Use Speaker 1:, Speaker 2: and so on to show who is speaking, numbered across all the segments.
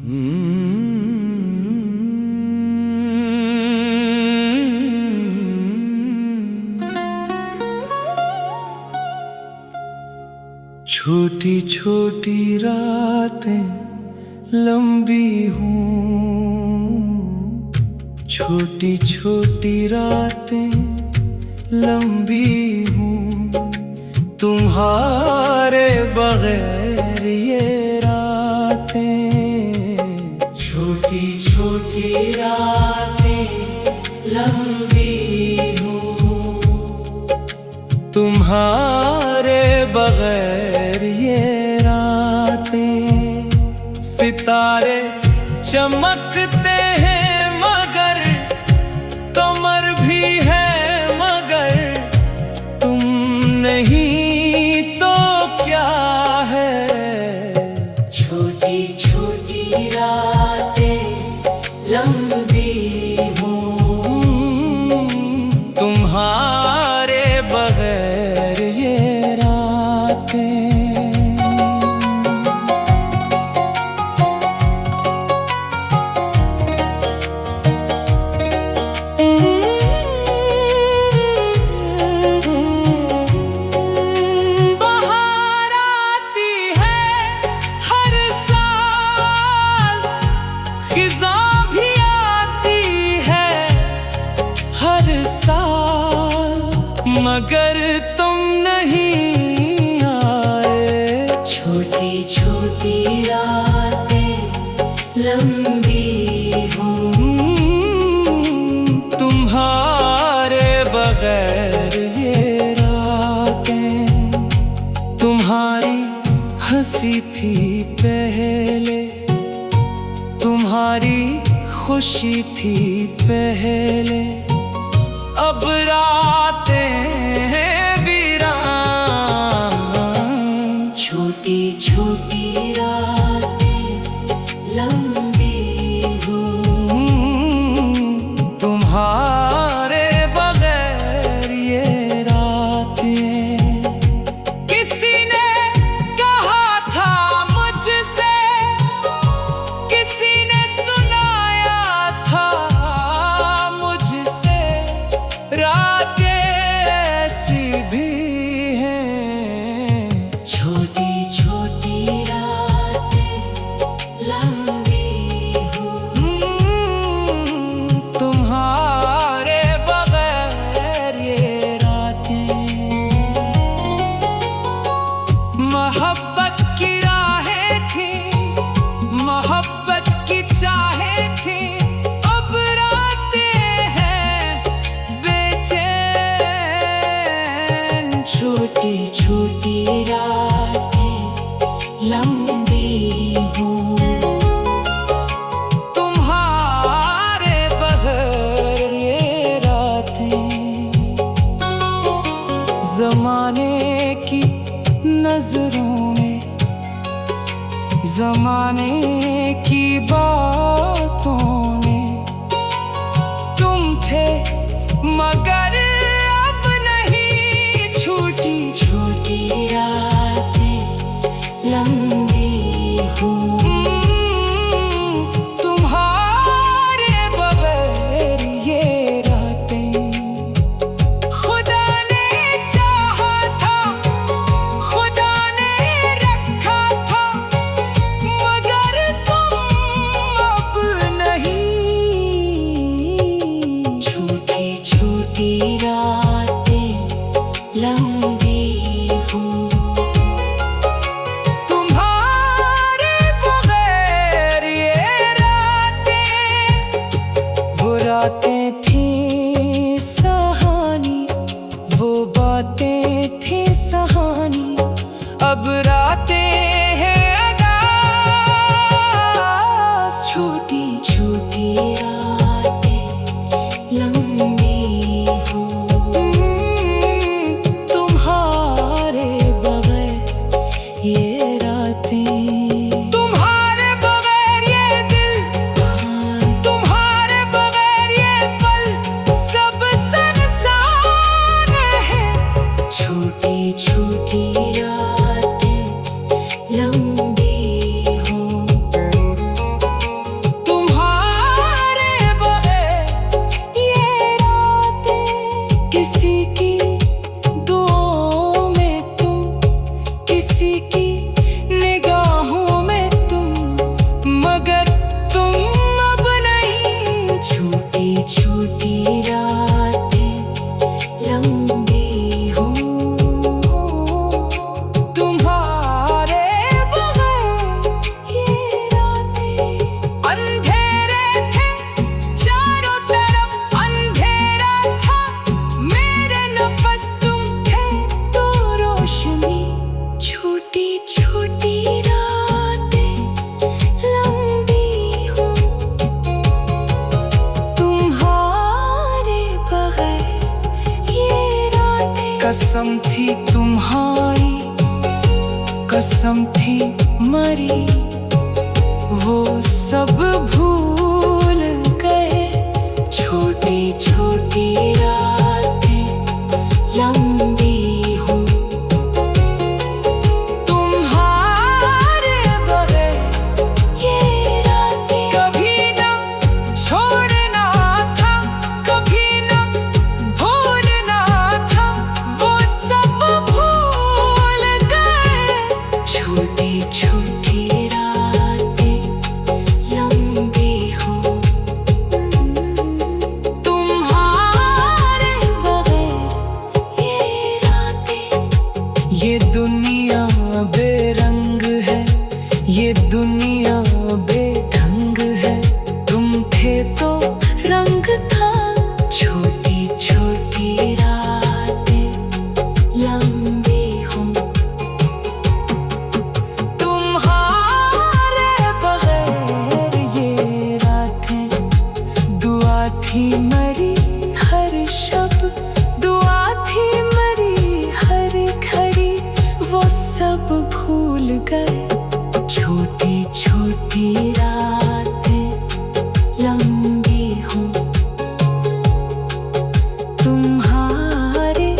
Speaker 1: छोटी छोटी रातें लंबी हूँ, छोटी छोटी रातें लंबी हूँ, तुम्हारे बगैर ये रातें। छोटी छोटी रातें लंबी हूँ, तुम्हारे बगैर ये रातें। सितारे चमकते हैं मगर कमर भी है मगर तुम नहीं तो क्या है।
Speaker 2: छोटी छोटी रातें लंबी हूँ,
Speaker 1: तुम्हारे बगैर ये रातें। मगर तुम नहीं आए।
Speaker 2: छोटी छोटी रातें लंबी हूँ,
Speaker 1: तुम्हारे बगैर ये रातें। तुम्हारी हंसी थी पहले, तुम्हारी खुशी थी पहले, अब रातें वीरान।
Speaker 2: छोटी छोटी रातें लंबी हूँ,
Speaker 1: तुम्हारे बगैर ये रातें। किसी ने कहा था मुझसे, किसी ने सुनाया था मुझसे, रातें ऐसी भी हैं।
Speaker 2: छोटी छोटी रातें लंबी हूँ,
Speaker 1: तुम्हारे बगैर ये रातें। मोहब्बत की राहें थी, मोहब्बत की चाहें थी, अब रातें हैं बेचैन।
Speaker 2: छोटी छोटी रातें लंबी हूँ,
Speaker 1: तुम्हारे बगैर ये रातें। ज़माने की नजरों में, ज़माने की बातों में तुम थे मगर अब नहीं। छोटी
Speaker 2: छोटी रातें लंबी हूँ,
Speaker 1: तुम्हारे बगैर ये रातें। खुदा ने चाहा था, खुदा ने रखा था, मगर तुम अब नहीं।
Speaker 2: छोटी छोटी
Speaker 1: वो सब भूल गए।
Speaker 2: छोटी छोटी रातें लंबी हूँ,
Speaker 1: तुम्हारे बगैर
Speaker 2: ये रातें
Speaker 1: कभी ना छोड़ना था, कभी ना भूलना था, वो सब भूल गए।
Speaker 2: छोटी छोटी रातें लंबी हूँ,
Speaker 1: तुम्हारे
Speaker 2: बगैर ये रातें।
Speaker 1: ये दुनिया बेरंग है, ये दुनिया बेढंग है। तुम थे तो
Speaker 2: रंग था। छोटी छोटी रातें लंबी हूँ,
Speaker 1: तुम्हारे बगैर ये रातें। दुआ थी मरी हर शब, दुआ थी मरी हर घड़ी, वो सब भूल गए।
Speaker 2: छोटी छोटी रातें लंबी हूँ, तुम्हारे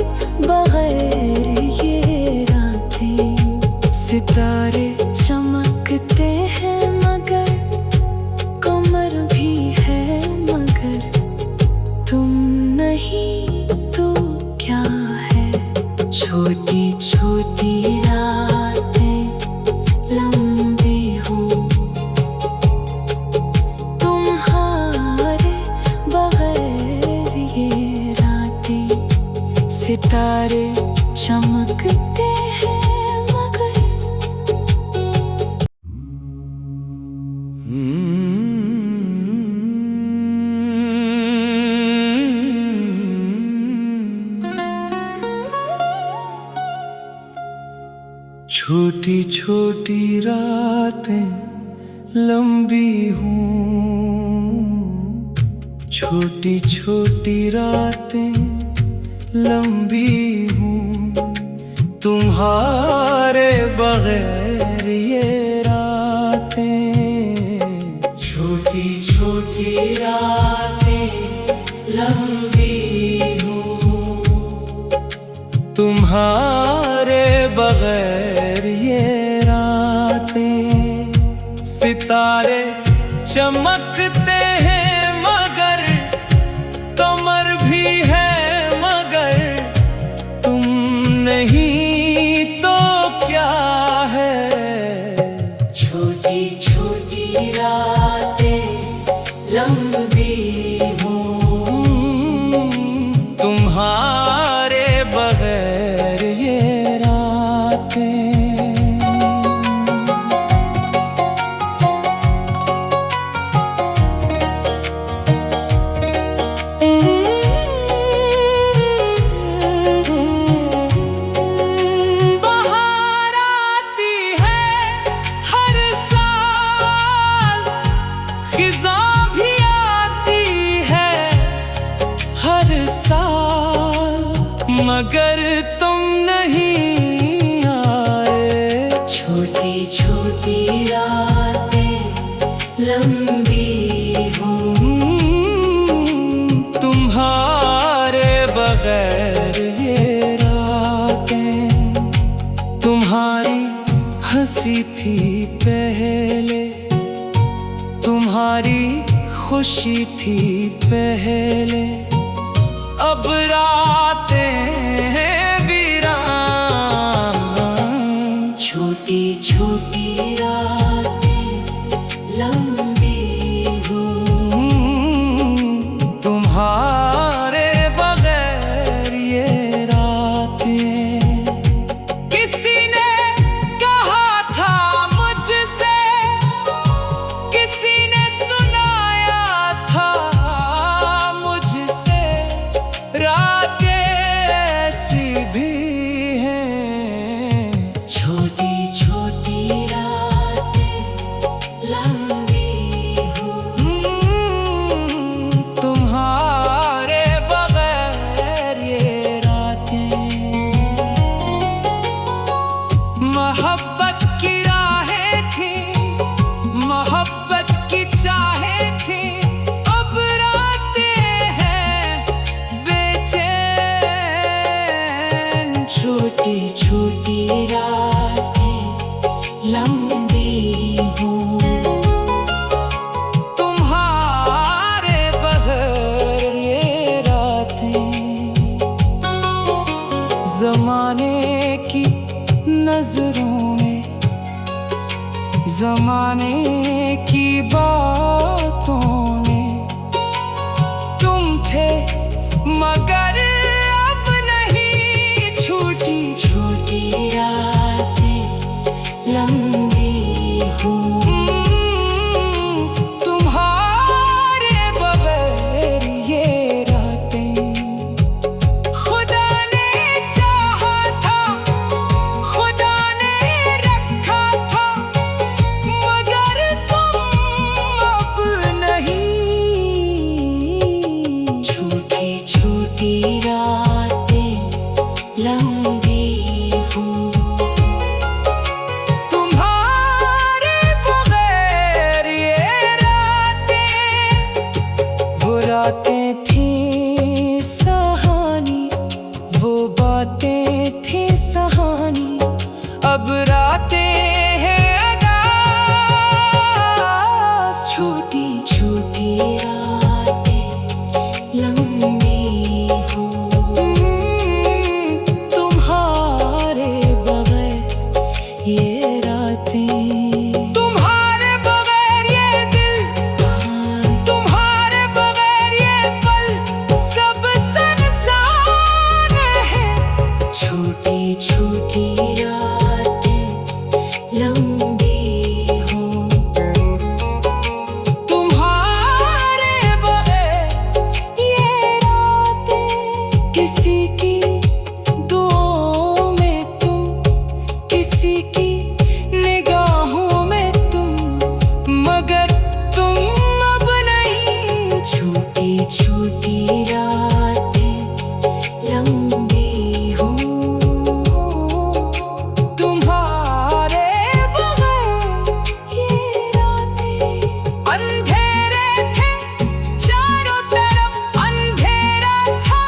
Speaker 2: बगैर ये रातें।
Speaker 1: सितारे
Speaker 2: चमकते हैं मगर कमर भी है मगर, तुम नहीं तो क्या है। छोटी छोटी रातें लंबी हूँ, तुम्हारे बगैर ये रातें।
Speaker 1: सितारे
Speaker 2: चमकते हैं मगर
Speaker 1: छोटी छोटी रातें लंबी हूँ, छोटी छोटी रातें लंबी हूँ, तुम्हारे बगैर ये रातें।
Speaker 2: छोटी छोटी रातें लंबी हूँ,
Speaker 1: तुम्हारे बगैर ये रातें। सितारे चमकते हैं मगर कमर भी है मगर, तुम नहीं तो क्या है।
Speaker 2: छोटी छोटी रातें लंबी हूँ,
Speaker 1: तुम्हारे बगैर ये रातें। बहार आती है हर साल, खिज़ां भी आती है हर साल, मगर तुम नहीं आए।
Speaker 2: छोटी छोटी रातें लंबी हूँ,
Speaker 1: तुम्हारे बगैर ये रातें। तुम्हारी हंसी थी पहले, तुम्हारी खुशी थी पहले, अब रातें वीरान।
Speaker 2: छोटी छोटी रातें लंबी हूँ,
Speaker 1: तुम्हारे बगैर ये रातें। किसी ने कहा था मुझसे, किसी ने सुनाया था मुझसे, रातें
Speaker 2: हूँ।
Speaker 1: तुम्हारे बगैर ये रातें जमाने की नजरों में, जमाने की बातों में तुम थे मगर अब नहीं। छूटी
Speaker 2: छोटी रातें लंबी हूँ।
Speaker 1: तुम्हारे बगैर ये रातें खुदा ने चाहा था, खुदा ने रखा था, मगर तुम अब नहीं।
Speaker 2: छोटी छोटी रातें लंबी हूँ।
Speaker 1: तुम्हारे बगैर ये रातें, वो रातें थी सहानी, वो बातें थी सहानी, अब रातें हैं अदास।
Speaker 2: छोटी छोटी रातें लंबी हूँ।
Speaker 1: तुम्हारे बगैर ये रातें, तुम्हारे बगैर ये दिल, तुम्हारे बगैर ये पल, सब संसार है।
Speaker 2: छोटी छोटी रातें लंबी हूँ।
Speaker 1: तुम्हारे बगैर ये रातें, किसी की दुआओं में तुम, किसी की निगाहों में तुम, मगर तुम अब नहीं।
Speaker 2: छोटी छोटी रातें लंबी हूँ।
Speaker 1: तुम्हारे बगैर
Speaker 2: ये रातें
Speaker 1: अंधेरे थे चारों तरफ, अंधेरा था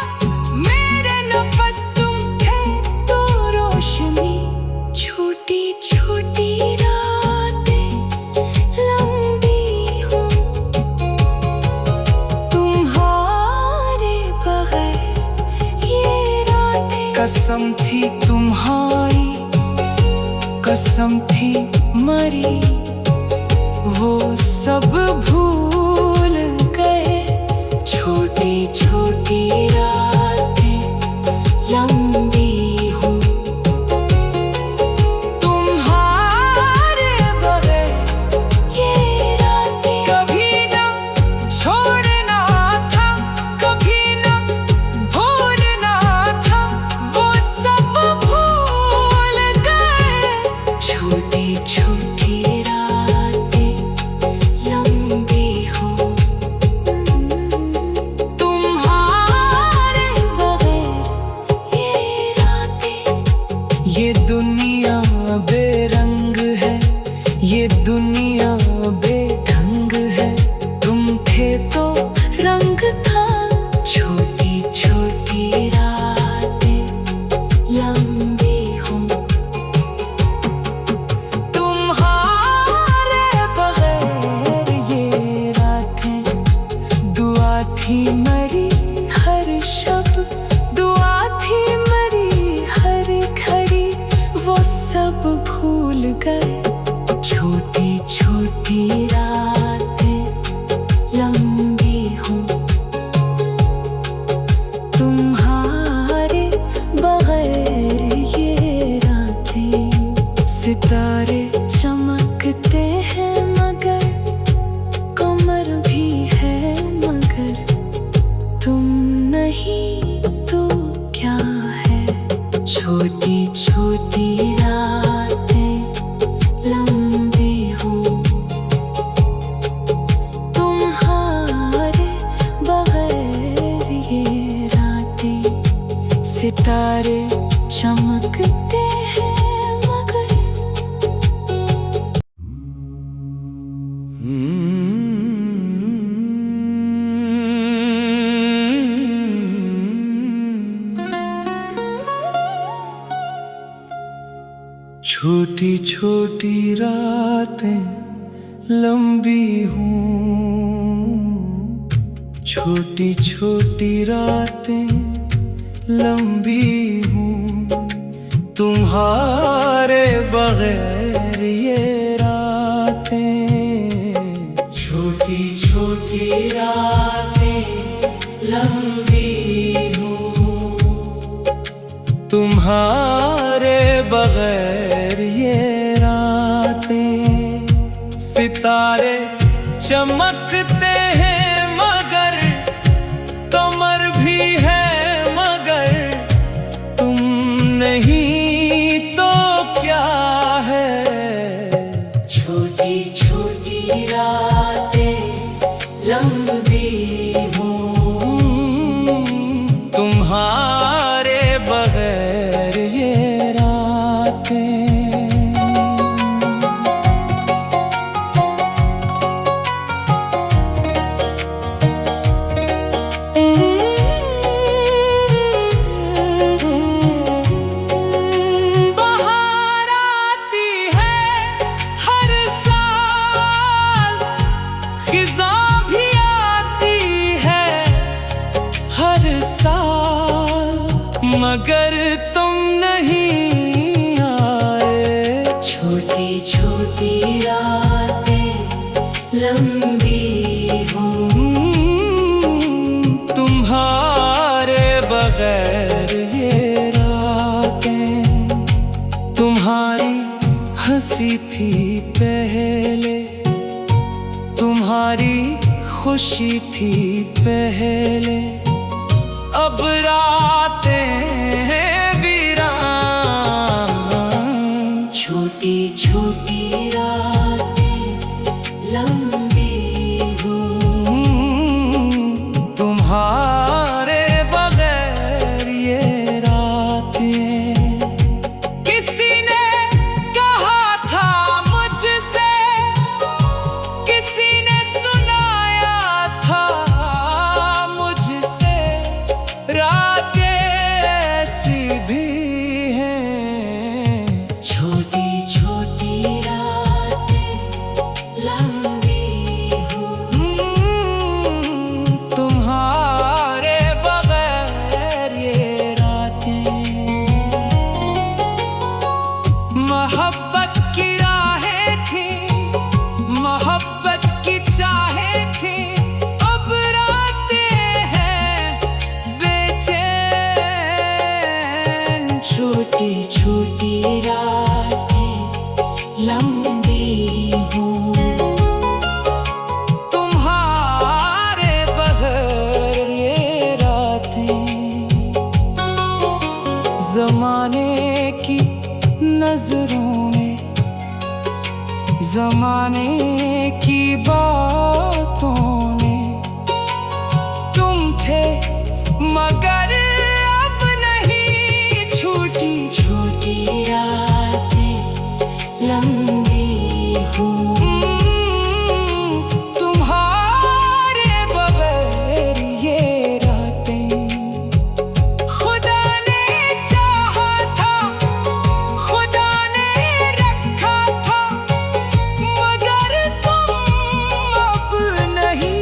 Speaker 1: मेरे नफस, तुम थे तो रोशनी।
Speaker 2: छोटी छोटी रातें लंबी हूँ।
Speaker 1: तुम्हारे
Speaker 2: बगैर ये रातें
Speaker 1: कसम थी तुम्हारी, कसम थी मरी, वो सब भूल गए। छोटी छोटी रातें लंबी हूँ। तुम्हारे बगैर
Speaker 2: ये रातें
Speaker 1: कभी न छोड़ना था, कभी न भूलना था, वो सब भूल गए।
Speaker 2: छोटी छोटी रातें लंबी हूँ।
Speaker 1: तुम्हारे
Speaker 2: बगैर ये रातें
Speaker 1: ये दुनिया बेरंग है, ये दुनिया बेढंग है, तुम थे तो
Speaker 2: रंग था। छोटी छोटी रातें लंबी हूँ।
Speaker 1: तुम्हारे बगैर ये रातें दुआ थी मरी हर शब, दुआ थी मरी हर घड़ी, वो सब भूल गए। छोटी छोटी रातें लंबी हूँ। तुम्हारे बगैर ये रातें सितारे चमकते हैं मगर कमर भी है, मगर तुम नहीं तो क्या है। छोटी छोटी रातें लंबी हूँ। तुम्हारे बगैर ये रातें सितारे चमकते हैं मगर
Speaker 3: छोटी छोटी रातें लंबी हूँ, छोटी छोटी रातें लंबी हूँ, तुम्हारे बगैर ये रातें। छोटी छोटी रातें लंबी हूँ, तुम्हारे बगैर ये रातें। सितारे चमकते हैं मगर कमर भी है मगर तुम नहीं तो क्या है।
Speaker 2: छोटी छोटी रातें लंबी हूँ,
Speaker 3: तुम्हारे बगैर ये रातें।
Speaker 2: बाहर आती है हर साल,
Speaker 3: खिज़ां भी आती है हर साल, मगर तुम नहीं आए।
Speaker 2: छोटी छोटी रातें लंबी हूँ,
Speaker 3: तुम्हारे बगैर ये रातें। तुम्हारी हंसी थी पहले, तुम्हारी खुशी थी पहले, अब रातें हैं वीरान।
Speaker 2: छोटी छोटी रातें लंबी हूँ,
Speaker 3: तुम्हारे बगैर ये रातें। किसी ने कहा था मुझसे, किसी ने सुनाया था मुझसे, रातें ऐसी भी हैं।
Speaker 2: छोटी छोटी रातें लंबी हूँ,
Speaker 3: तुम्हारे बगैर ये रातें। मोहब्बत की राहें थी, मोहब्बत की चाहें थी, अब रातें हैं बेचैन।
Speaker 2: छोटी छोटी रातें लंबी हूँ,
Speaker 3: तुम्हारे बगैर ये रातें। ज़माने की नजरों में, ज़माने की बातों में तुम थे मगर अब नहीं।
Speaker 2: छोटी छोटी रातें लंबी हूँ,
Speaker 3: तुम्हारे बगैर ये रातें। खुदा ने चाहा था, खुदा ने रखा था, मगर तुम अब नहीं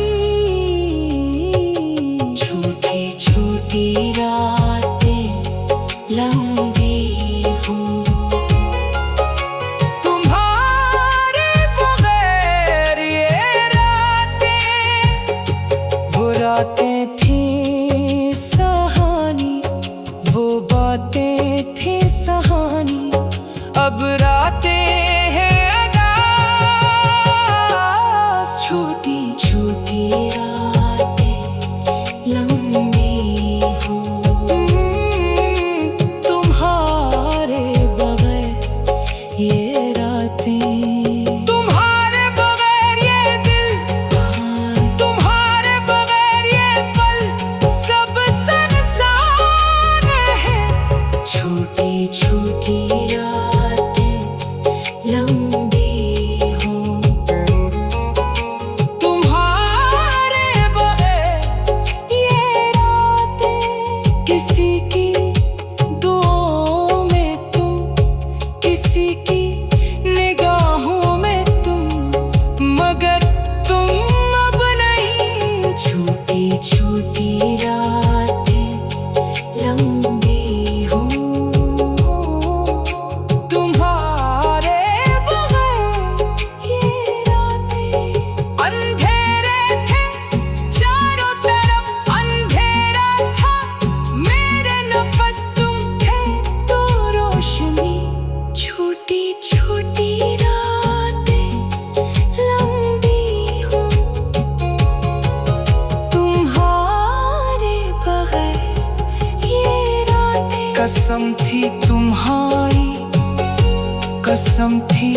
Speaker 1: कसम थी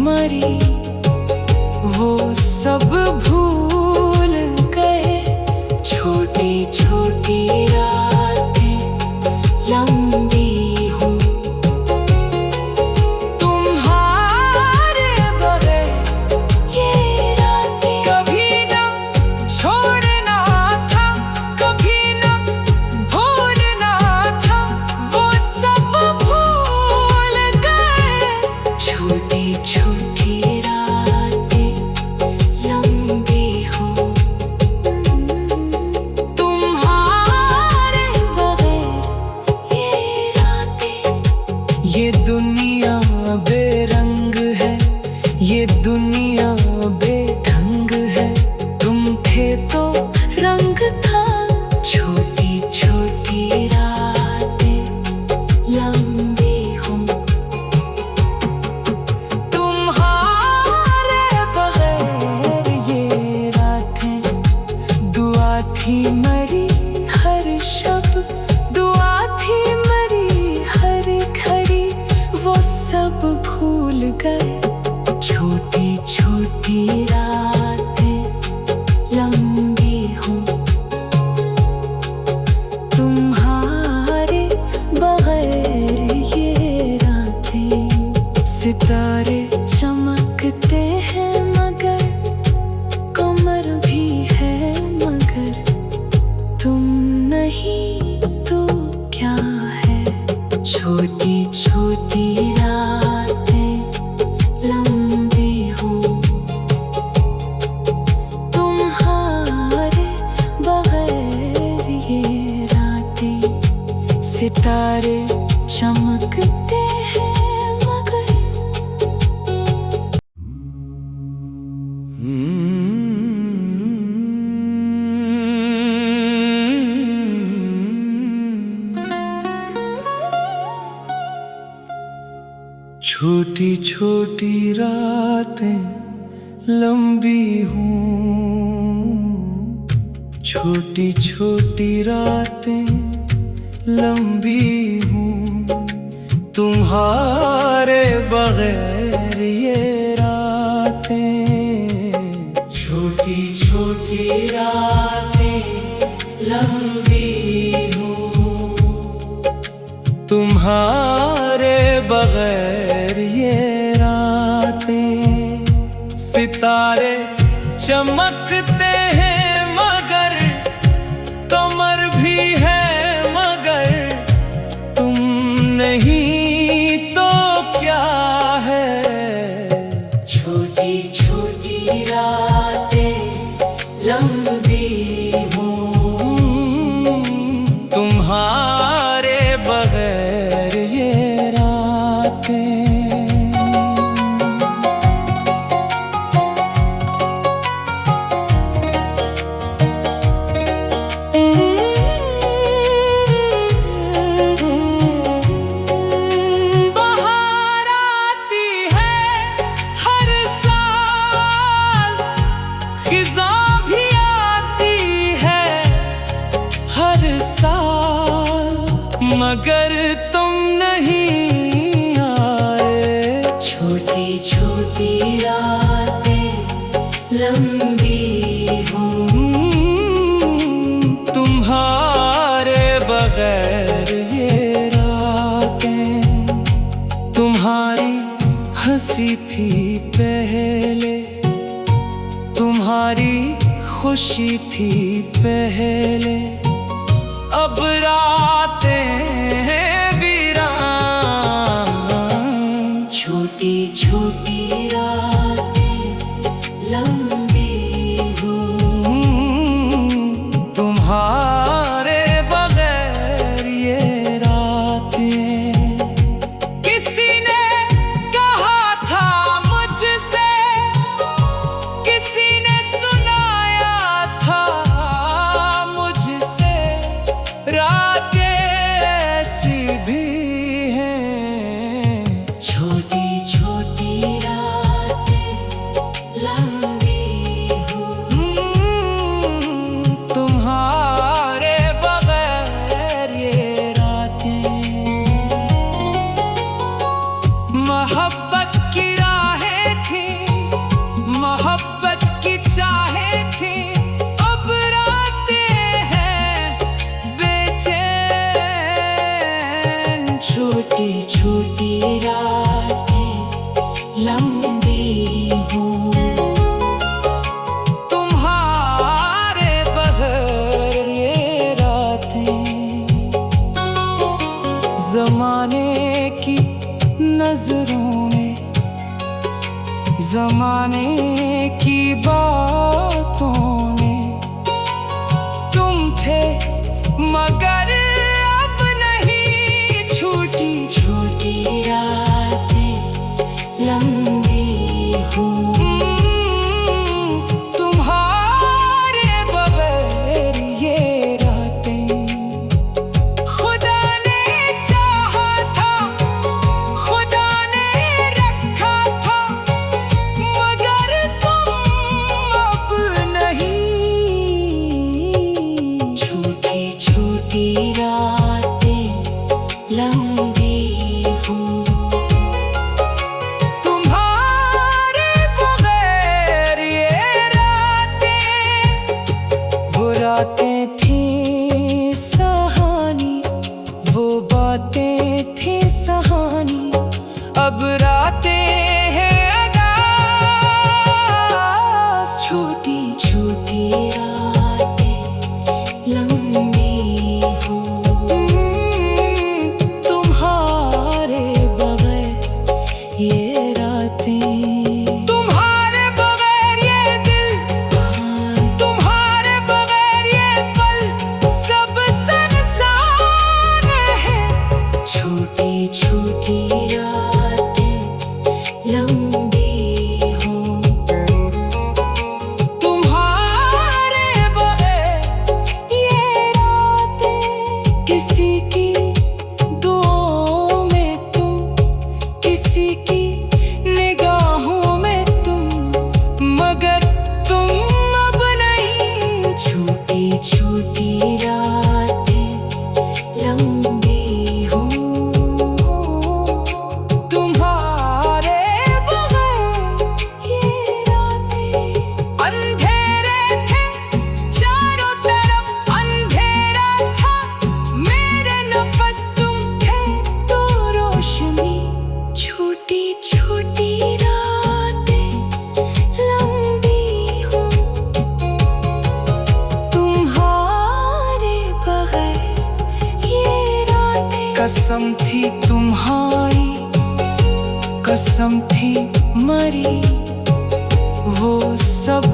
Speaker 1: मरी वो सब भूल गए। छोटी छोटी रातें लंबी हूँ तुम्हारे बगैर ये रातें। कभी न छोड़ना था, कभी न भूलना था, वो सब भूल गए। छोटी छोटी रातें लंबी हूँ तुम्हारे बगैर ये रातें। ये दुनिया बेरंग है, ये दुनिया बेढंग है, तुम थे तो रंग था। छोटी छोटी रातें लंबी हूँ तुम्हारे बगैर ये रातें। दुआ थी मरी हर शब, दुआ थी मरी हर घड़ी, वो सब भूल गए। छोटी छोटी रातें लंबी हूँ तुम्हारे बगैर ये रातें। सितारे चमकते हैं मगर कमर भी है मगर तुम नहीं तो क्या है। छोटी छोटी रातें लंबी हूँ तुम्हारे बगैर ये रातें। सितारे चमकते हैं मगर
Speaker 3: छोटी छोटी रातें लंबी हूँ, छोटी छोटी रातें लंबी हूँ तुम्हारे बगैर ये रातें। छोटी छोटी रातें लंबी हूँ तुम्हारे बगैर ये रातें। सितारे चमकते हैं मगर कमर भी है मगर तुम नहीं तो क्या है।
Speaker 2: छोटी छोटी रातें लंबी हूँ
Speaker 3: तुम्हारे बगैर ये रातें।
Speaker 2: बाहर आती है हर साल,
Speaker 3: खिज़ां भी आती है हर साल मगर तुम नहीं आए।
Speaker 2: छोटी छोटी रातें लंबी हूँ
Speaker 3: तुम्हारे बगैर ये रातें। तुम्हारी हंसी थी पहले, तुम्हारी खुशी थी पहले, अब रातें वीरान।
Speaker 2: छोटी छोटी रातें लंबी हूँ
Speaker 3: तुम्हारे बगैर ये रातें। किसी ने कहा था मुझसे, किसी ने सुनाया था मुझसे, रातें ऐसी भी हैं।
Speaker 2: छोटी छोटी रातें लंबी
Speaker 3: जमाने की बातों ने तुम थे मगर अब नहीं। छोटी
Speaker 2: छोटी रातें लंबी हूँ,
Speaker 3: तुम्हारे बगैर ये रातें। खुदा ने चाहा था, खुदा ने रखा था, मगर तुम अब नहीं।
Speaker 2: छोटी छोटी रातें लंबी हूँ,
Speaker 3: तुम्हारे बगैर ये रातें। वो रातें थी सहानी, वो बातें थी सहानी, अब रातें हैं अदास।
Speaker 2: छोटी छोटी रातें लंबी हूँ,
Speaker 3: तुम्हारे बगैर ये रातें। तुम्हारे बगैर ये दिल, तुम्हारे बगैर ये पल, सब संसार है।
Speaker 2: छोटी छोटी रातें लंबी हूँ,
Speaker 3: तुम्हारे बगैर ये रातें। किसी की दुआओं में तुम, किसी की निगाहों में तुम, मगर तुम अब नहीं।
Speaker 2: छोटी छोटी रातें लंबी हूँ,
Speaker 3: तुम्हारे बगैर
Speaker 2: ये रातें।
Speaker 3: अंधेरे थे चारों तरफ, अंधेरा था मेरे नफस, तुम थे तो रोशनी।
Speaker 2: छोटी छोटी रातें लंबी हूँ, तुम्हारे बगैर ये रातें।
Speaker 3: कसम थी तुम्हारी, कसम थी मरी, वो सब